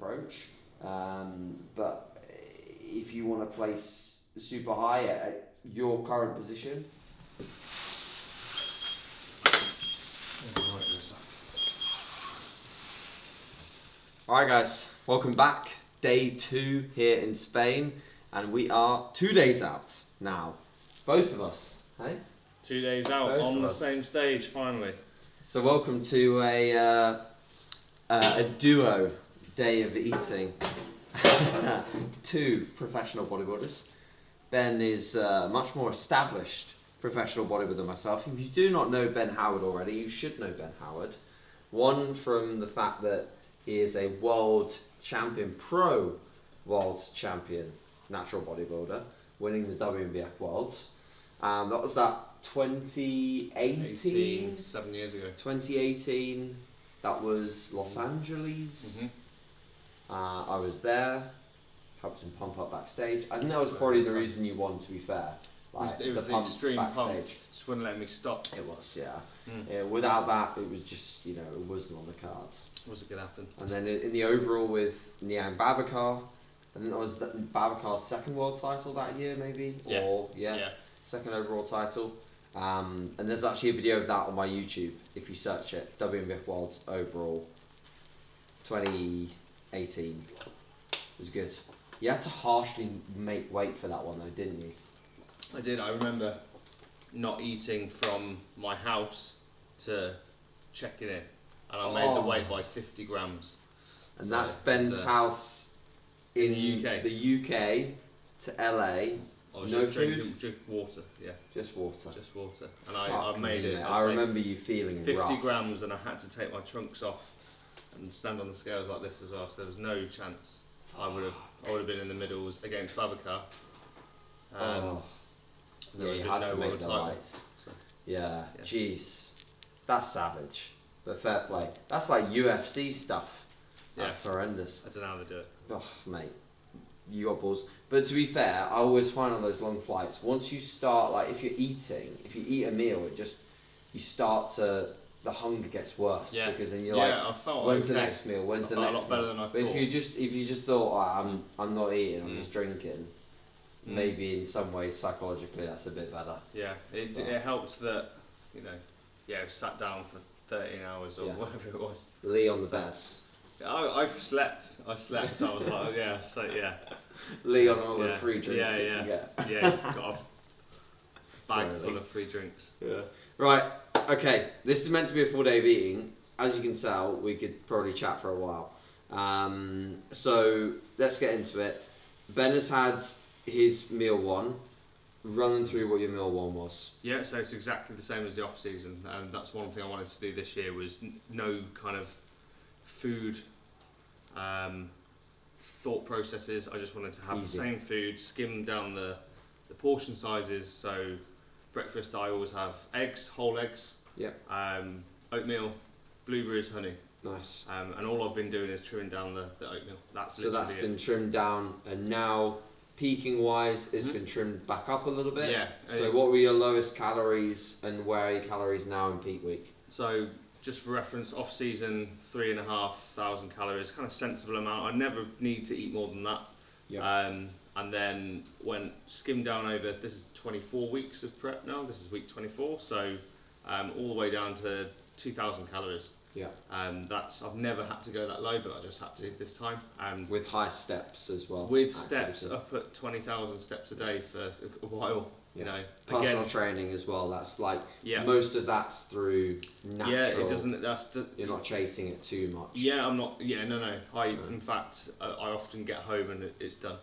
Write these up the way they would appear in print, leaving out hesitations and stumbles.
approach. But if you want to place super high at your current position. Alright guys, welcome back. Day 2 here in Spain, and we are 2 days out now. Both of us, hey? 2 days out Both on the us. same stage, finally. So welcome to a duo day of eating. 2 professional bodybuilders. Ben is a much more established professional bodybuilder than myself. If you do not know Ben Howard already, you should know Ben Howard. One, from the fact that he is a world champion, pro world champion natural bodybuilder, winning the WNBF Worlds. That was 2018? 7 years ago. 2018, that was Los Angeles. Mm-hmm. I was there, helped him pump up backstage. I think that was probably the reason you won, to be fair. Like, it was the extreme pump. Just wouldn't let me stop. It was, yeah. Yeah. Without that, it was just, it wasn't on the cards. Was it gonna happen? And then in the overall with Niang Babakar, I think that was Babakar's second world title that year, maybe? Yeah. Or, second overall title. And there's actually a video of that on my YouTube, if you search it, WNBF Worlds overall 2018. It was good. You had to harshly make weight for that one though, didn't you? I did. I remember not eating from my house to checking in, and I made the weight by 50 grams. And so that's Ben's house in the UK to LA. No food? Drink water, yeah. Just water. Just water. And I made it. I remember you feeling 50 rough. grams, and I had to take my trunks off and stand on the scales like this as well. So there was no chance I would have been in the middles against Babakar. Yeah, you had to make the lights. So, yeah, jeez. That's savage. But fair play. That's like UFC stuff. That's horrendous. I don't know how they do it. Oh, mate. You got balls. But to be fair, I always find on those long flights, once you start, like, if you eat a meal, the hunger gets worse. Yeah. Because then you're I felt when's the next meal? When's the next meal? a lot better than I thought. But if you just thought, I'm not eating, I'm just drinking, maybe in some ways psychologically that's a bit better. Yeah, it helped that, sat down for 13 hours or whatever it was. Lee on the beds. I slept, so I was like, Lee on all the free drinks. Got a bag full of free drinks. Yeah. Right, okay, this is meant to be a full day of eating. As you can tell, we could probably chat for a while. So let's get into it. Ben has had his meal 1. Run through what your meal 1 was. Yeah, so it's exactly the same as the off season, and that's one thing I wanted to do this year was no kind of food thought processes. I just wanted to have the same food, skim down the portion sizes. So breakfast I always have eggs, whole eggs, oatmeal, blueberries, honey. Nice. And all I've been doing is trimming down the oatmeal. That's been trimmed down, and now peaking wise it's been trimmed back up a little bit. Yeah. So what were your lowest calories and where are your calories now in peak week? So just for reference, off season 3,500 calories, kind of sensible amount. I never need to eat more than that. Yeah. And then went skimmed down over. This is 24 weeks of prep now. This is week 24. So all the way down to 2,000 calories. Yeah. I've never had to go that low, but I just had to this time. With high steps as well. With steps up at 20,000 steps a day for a while. Personal training as well. That's like most of that's through natural. Yeah, it doesn't. You're not chasing it too much. Yeah, I'm not. Yeah, no. In fact, I often get home and it's done.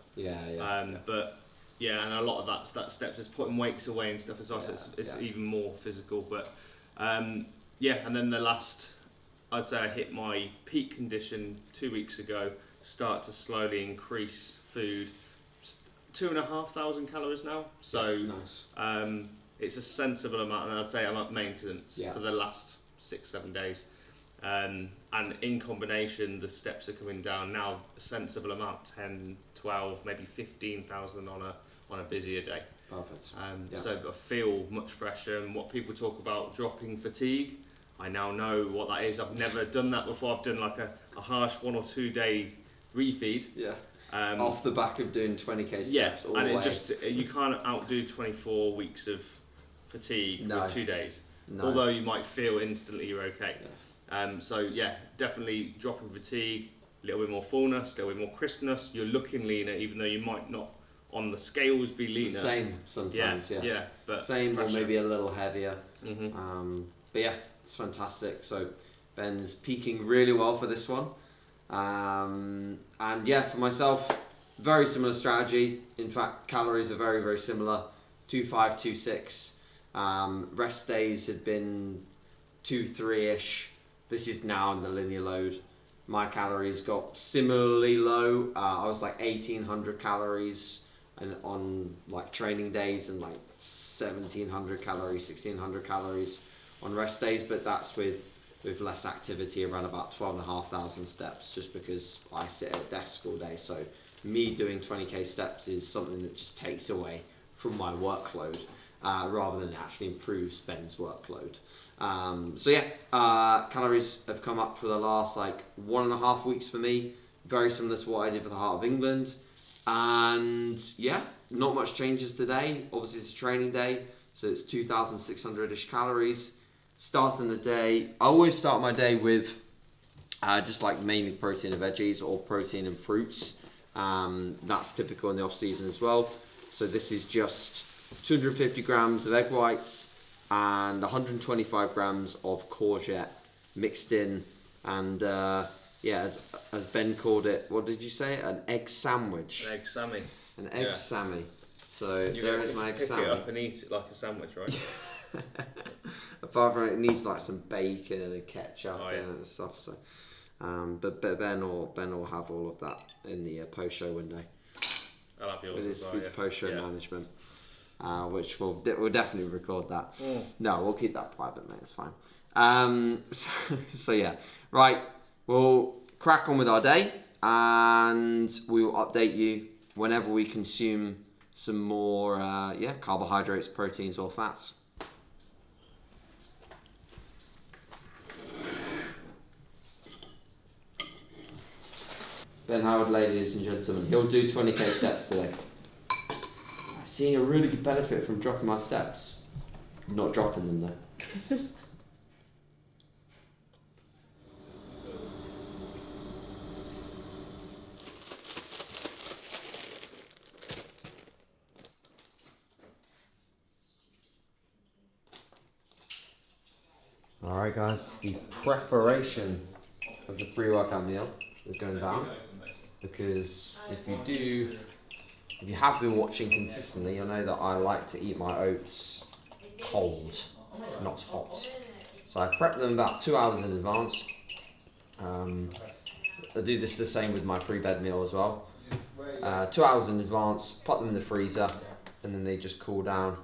But and a lot of that steps is putting weights away and stuff as well. So it's even more physical. But and then the last, I'd say I hit my peak condition 2 weeks ago. Start to slowly increase food. 2,500 calories now, so nice. It's a sensible amount, and I'd say I'm at maintenance for the last 6-7 days, and in combination the steps are coming down now a sensible amount, 10, 12, maybe 15,000 on a busier day. Perfect. So I feel much fresher, and what people talk about dropping fatigue, I now know what that is. I've never done that before. I've done like a harsh 1 or 2 day refeed. Yeah. Off the back of doing 20k steps all the way. And it just, you can't outdo 24 weeks of fatigue with 2 days. No. Although you might feel instantly you're okay. Yeah. So yeah, definitely dropping fatigue, a little bit more fullness, a little bit more crispness. You're looking leaner, even though you might not on the scales be leaner. It's the same sometimes, yeah. But same fresher. Or maybe a little heavier. But yeah, it's fantastic. So Ben's peaking really well for this one. And yeah, for myself, very similar strategy. In fact, calories are very, very similar. 2.5, 2.6. Rest days had been 2.3-ish. This is now in the linear load. My calories got similarly low. I was like 1,800 calories and on like training days, and like 1,700 calories, 1,600 calories on rest days. But that's with less activity, around about 12,500 steps, just because I sit at a desk all day. So me doing 20k steps is something that just takes away from my workload, rather than actually improves Ben's workload. So yeah, calories have come up for the last like 1.5 weeks for me, very similar to what I did for the Heart of England. And yeah, not much changes today. Obviously it's a training day, so it's 2,600-ish calories. Starting the day, I always start my day with just like mainly protein and veggies, or protein and fruits. That's typical in the off season as well. So this is just 250 grams of egg whites and 125 grams of courgette mixed in. And yeah, as Ben called it, what did you say? An egg sandwich. An egg sammy. An egg sammy. So there is my egg sammy. Pick it up and eat it like a sandwich, right? Apart from it needs like some bacon and ketchup and stuff. So, but Ben will have all of that in the post-show window. I'll have yours with as well, his post-show management, which we'll definitely record that. Mm. No, we'll keep that private, mate. It's fine. So yeah, right. We'll crack on with our day, and we will update you whenever we consume some more carbohydrates, proteins, or fats. Ben Howard, ladies and gentlemen, he'll do 20k steps today. I'm seeing a really good benefit from dropping my steps. Not dropping them though. Alright guys, the preparation of the pre-workout meal is going down, because if you have been watching consistently, you'll know that I like to eat my oats cold, not hot. So I prep them about 2 hours in advance. I do this the same with my pre-bed meal as well. 2 hours in advance, put them in the freezer, and then they just cool down,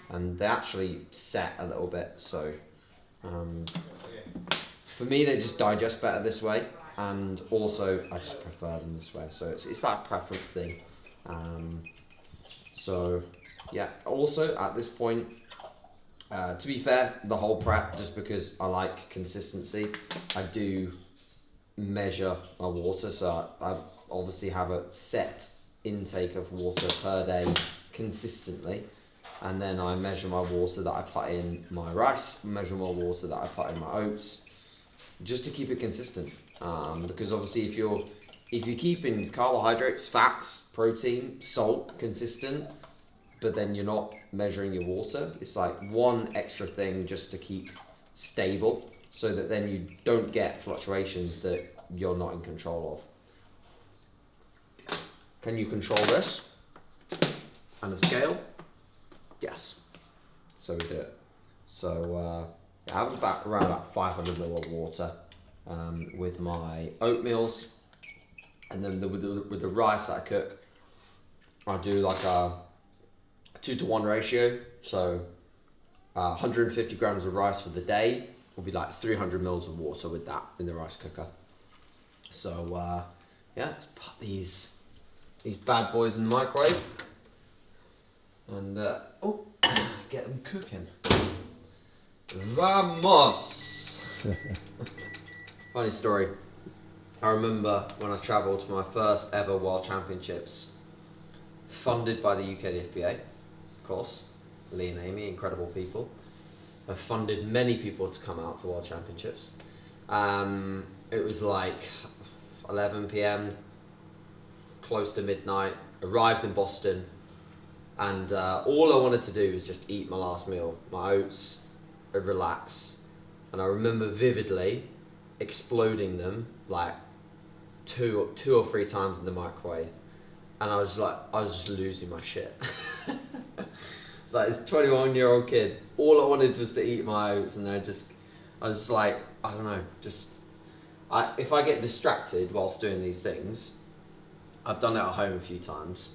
and they actually set a little bit. So for me, they just digest better this way, and also I just prefer them this way. So it's that preference thing. So yeah, also at this point, to be fair, the whole prep, just because I like consistency, I do measure my water. So I obviously have a set intake of water per day consistently. And then I measure my water that I put in my rice, measure my water that I put in my oats, just to keep it consistent. Because obviously if you're keeping carbohydrates, fats, protein, salt consistent, but then you're not measuring your water, it's like one extra thing just to keep stable, so that then you don't get fluctuations that you're not in control of. Can you control this? And a scale? Yes. So we do it. So I have around about 500 ml of water with my oatmeals, and then with the rice that I cook, I do like a 2-to-1 ratio. So 150 grams of rice for the day will be like 300 mils of water with that in the rice cooker. So yeah, let's put these bad boys in the microwave. And get them cooking. Vamos! Funny story. I remember when I travelled for my first ever World Championships, funded by the UKDFBA, of course, Lee and Amy, incredible people. I've funded many people to come out to World Championships. It was like 11 p.m, close to midnight, arrived in Boston, and all I wanted to do was just eat my last meal, my oats, and relax. And I remember vividly exploding them like two or three times in the microwave, and I was just losing my shit. It's like this 21-year-old kid. All I wanted was to eat my oats, and I was like, I don't know, if I get distracted whilst doing these things, I've done it at home a few times,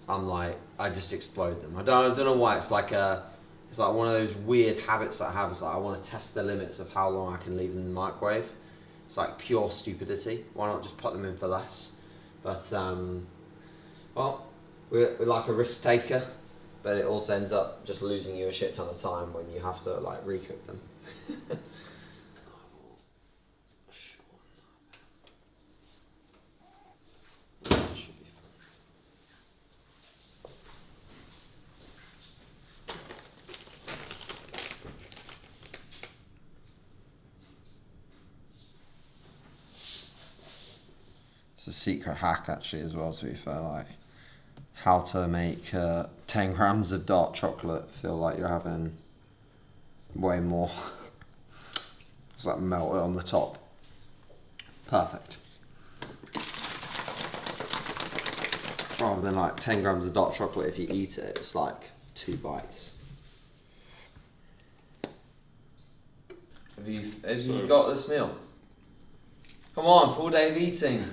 I just explode them. I don't know why. It's like one of those weird habits that I have. It's like I want to test the limits of how long I can leave them in the microwave. It's like pure stupidity. Why not just put them in for less? But well, we're like a risk taker, but it also ends up just losing you a shit ton of time when you have to like recook them. A secret hack actually as well, to be fair, like how to make 10 grams of dark chocolate feel like you're having way more. It's like melted on the top. Perfect. Rather than like 10 grams of dark chocolate, if you eat it, it's like 2 bites. Have you got this meal? Come on, full day of eating.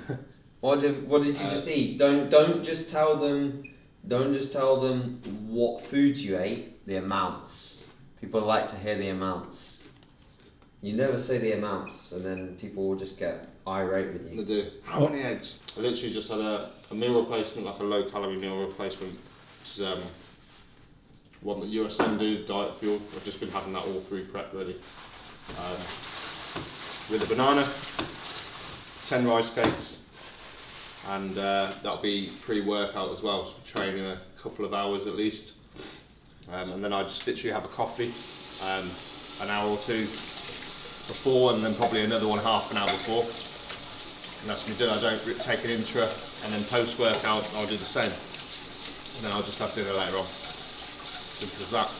What did you just eat? Don't just tell them what foods you ate, the amounts. People like to hear the amounts. You never say the amounts, and then people will just get irate with you. They do. How many eggs? I literally just had a meal replacement, like a low calorie meal replacement, which is one that USM do, Diet Fuel. I've just been having that all through prep really. With a banana, 10 rice cakes, and that'll be pre-workout as well, so training a couple of hours at least, and then I just literally have a coffee an hour or two before, and then probably another one half an hour before, and that's me done. I don't take an intra, and then post-workout I'll do the same, and then I'll just have dinner later on. Simple as that.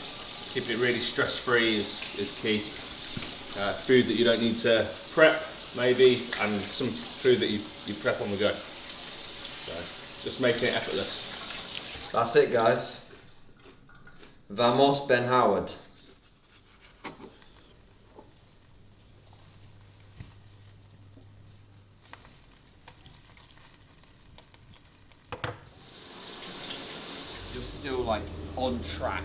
Keeping it really stress-free is key. Food that you don't need to prep maybe, and some food that you prep on the go. So just making it effortless. That's it, guys. Vamos, Ben Howard. You're still like on track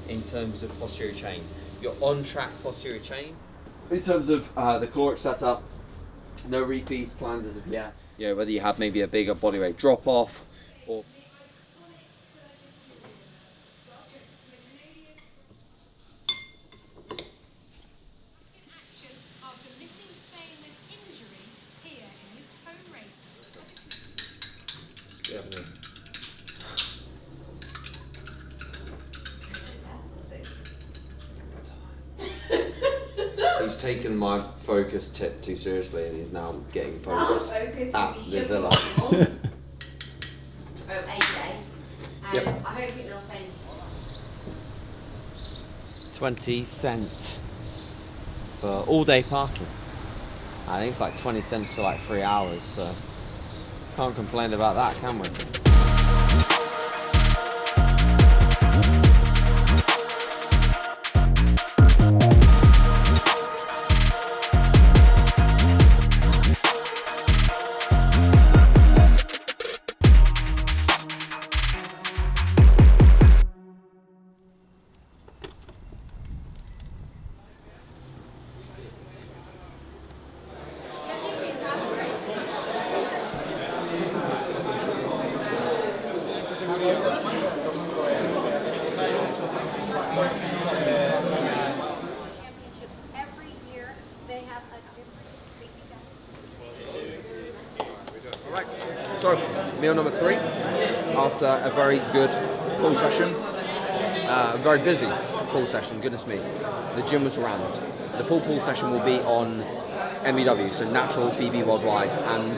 in terms of posterior chain. You're on track posterior chain. In terms of the caloric setup, no refeeds planned as of yet. You know, whether you have maybe a bigger body weight drop off or He's taken my focus tip too seriously, and he's now getting focused at the villa. AJ. Yep. I don't think they'll say 20 cents for all day parking. I think it's like 20 cents for like 3 hours, so can't complain about that, can we? Right, so meal number 3, after a very good pull session, a very busy pull session, goodness me. The gym was rammed. The full pull session will be on NBW, so Natural BB Worldwide, and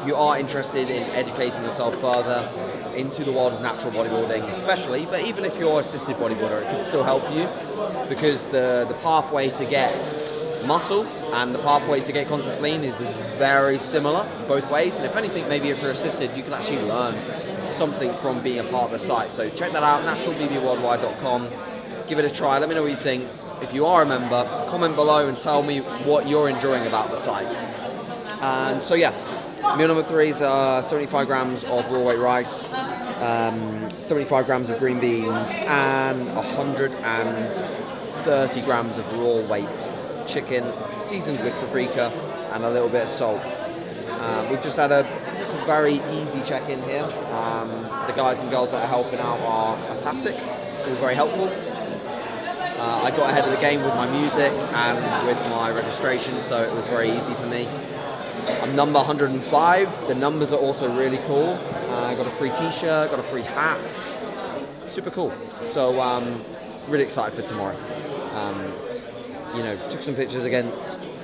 if you are interested in educating yourself further into the world of natural bodybuilding especially, but even if you're assisted bodybuilder, it can still help you, because the pathway to get muscle and the pathway to get contest lean is very similar both ways, and if anything, maybe if you're assisted, you can actually learn something from being a part of the site. So check that out, naturalbbworldwide.com. Give it a try, let me know what you think. If you are a member, comment below and tell me what you're enjoying about the site. And so yeah, meal number 3 is 75 grams of raw weight rice, 75 grams of green beans, and 130 grams of raw weight chicken, seasoned with paprika and a little bit of salt. We've just had a very easy check-in here. The guys and girls that are helping out are fantastic, all very helpful. I got ahead of the game with my music and with my registration, so it was very easy for me. I'm number 105. The numbers are also really cool. I got a free t-shirt, got a free hat. Super cool. So really excited for tomorrow. You know, took some pictures again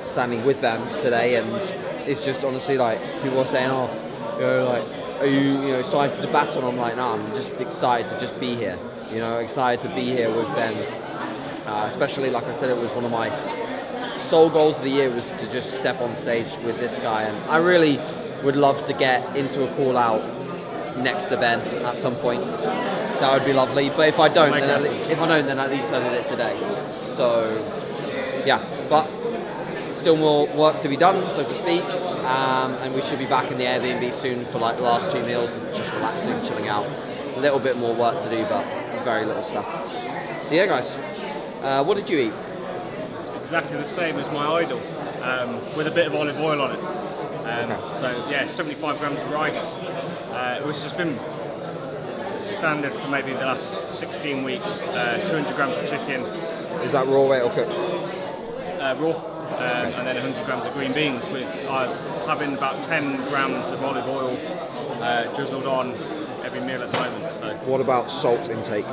standing with them today, and it's just honestly like people are saying, oh, you know, like, are you excited to battle? I'm like, no, I'm just excited to just be here. You know, excited to be here with Ben. Especially, like I said, it was one of my sole goals of the year was to just step on stage with this guy, and I really would love to get into a call out next to Ben at some point. That would be lovely. But if I don't, then at least I did it today. So yeah, but still more work to be done, so to speak, and we should be back in the Airbnb soon for like the last 2 meals and just relaxing, chilling out. A little bit more work to do, but very little stuff. So yeah, guys, what did you eat? Exactly the same as my idol, with a bit of olive oil on it. Okay. So yeah, 75 grams of rice, which has been standard for maybe the last 16 weeks. 200 grams of chicken. Is that raw weight or cooked? Raw, and then 100 grams of green beans, with having about 10 grams of olive oil drizzled on every meal at the moment. So what about salt intake?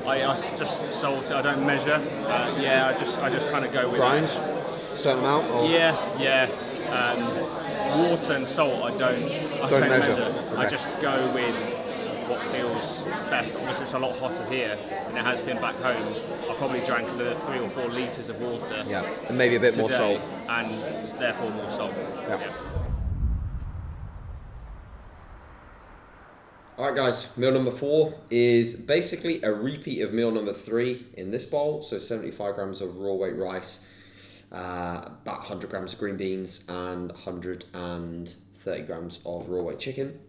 I just salt it. I don't measure. Yeah, I just kind of go with grinds, certain amount. Or? Yeah. Water and salt, I don't measure. Okay. I just go with what feels best. Obviously, it's a lot hotter here than it has been back home. I probably drank another 3 or 4 litres of water. Yeah, and maybe a bit today, more salt. And therefore more salt. Yeah. Alright guys, meal number 4 is basically a repeat of meal number 3 in this bowl. So 75 grams of raw weight rice, about 100 grams of green beans, and 130 grams of raw weight chicken,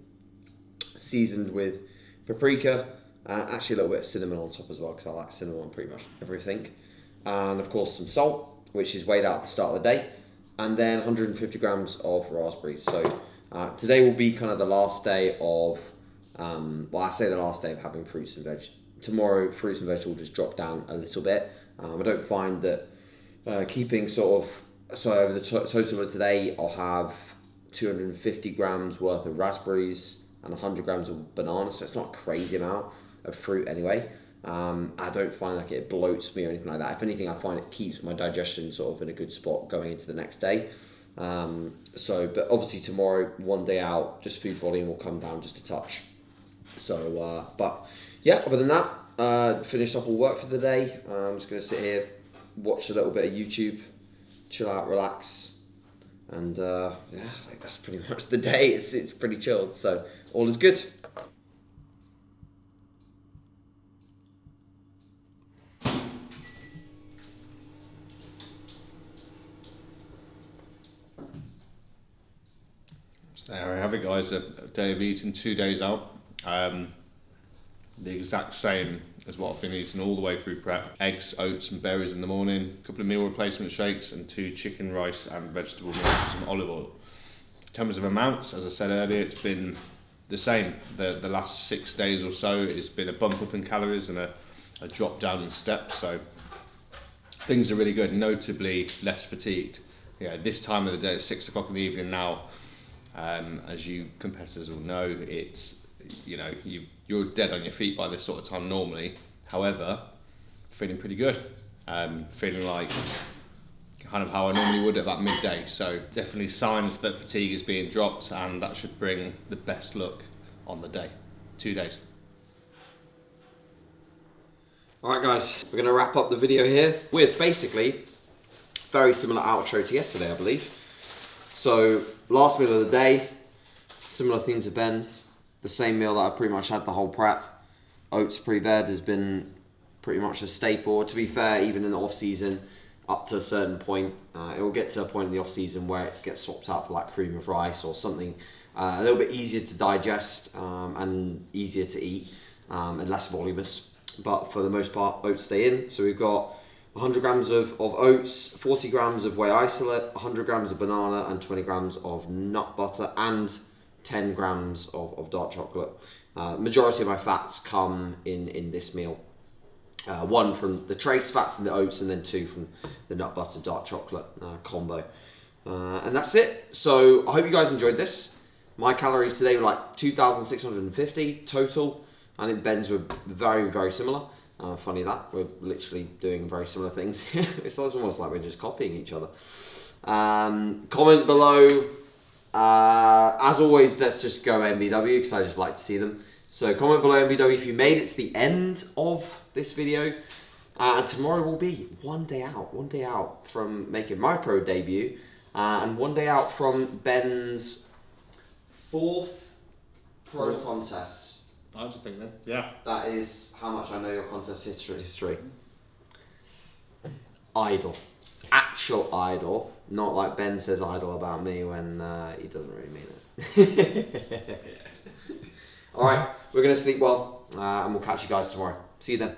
seasoned with paprika, and actually a little bit of cinnamon on top as well, because I like cinnamon on pretty much everything. And of course some salt, which is weighed out at the start of the day, and then 150 grams of raspberries. So today will be kind of the last day of well, I say the last day of having fruits and veg. Tomorrow, fruits and veg will just drop down a little bit. I don't find that keeping sort of, so over the total of today, I'll have 250 grams worth of raspberries and 100 grams of bananas, so it's not a crazy amount of fruit anyway. I don't find like it bloats me or anything like that. If anything, I find it keeps my digestion sort of in a good spot going into the next day. But obviously tomorrow, one day out, just food volume will come down just a touch. So, but yeah, other than that, finished off all work for the day. I'm just going to sit here, watch a little bit of YouTube, chill out, relax, and yeah, like that's pretty much the day. It's pretty chilled, so all is good. So there we have it, guys. A day of eating, 2 days out. The exact same as what I've been eating all the way through prep. Eggs, oats and berries in the morning, a couple of meal replacement shakes, and 2 chicken, rice and vegetable meals with some olive oil. In terms of amounts, as I said earlier, it's been the same. The last 6 days or so, it's been a bump up in calories and a drop down in steps. So things are really good, notably less fatigued. Yeah, this time of the day, it's 6 o'clock in the evening now. As you competitors will know, it's, you know, you're dead on your feet by this sort of time normally. However, feeling pretty good. Feeling like kind of how I normally would at about midday. So definitely signs that fatigue is being dropped, and that should bring the best look on the day. 2 days. Alright guys, we're going to wrap up the video here with basically very similar outro to yesterday, I believe. So last meal of the day, similar theme to Ben, the same meal that I pretty much had the whole prep. Oats pre-bed has been pretty much a staple. To be fair, even in the off season, up to a certain point, it will get to a point in the off season where it gets swapped out for like cream of rice or something a little bit easier to digest and easier to eat and less voluminous. But for the most part, oats stay in. So we've got 100 grams of oats, 40 grams of whey isolate, 100 grams of banana, and 20 grams of nut butter, and 10 grams of dark chocolate. Majority of my fats come in this meal. One from the trace fats in the oats, and then 2 from the nut butter dark chocolate combo. And that's it. So I hope you guys enjoyed this. My calories today were like 2,650 total. I think Ben's were very, very similar. Funny that, we're literally doing very similar things. It's almost like we're just copying each other. Comment below. As always, let's just go MBW because I just like to see them. So comment below MBW if you made it to the end of this video. And tomorrow will be one day out from making my pro debut, and one day out from Ben's 4th pro contest. I just think that, yeah. That is how much I know your contest history. Idol. Actual idol. Not like Ben says idol about me when he doesn't really mean it. Alright, we're going to sleep well, and we'll catch you guys tomorrow. See you then.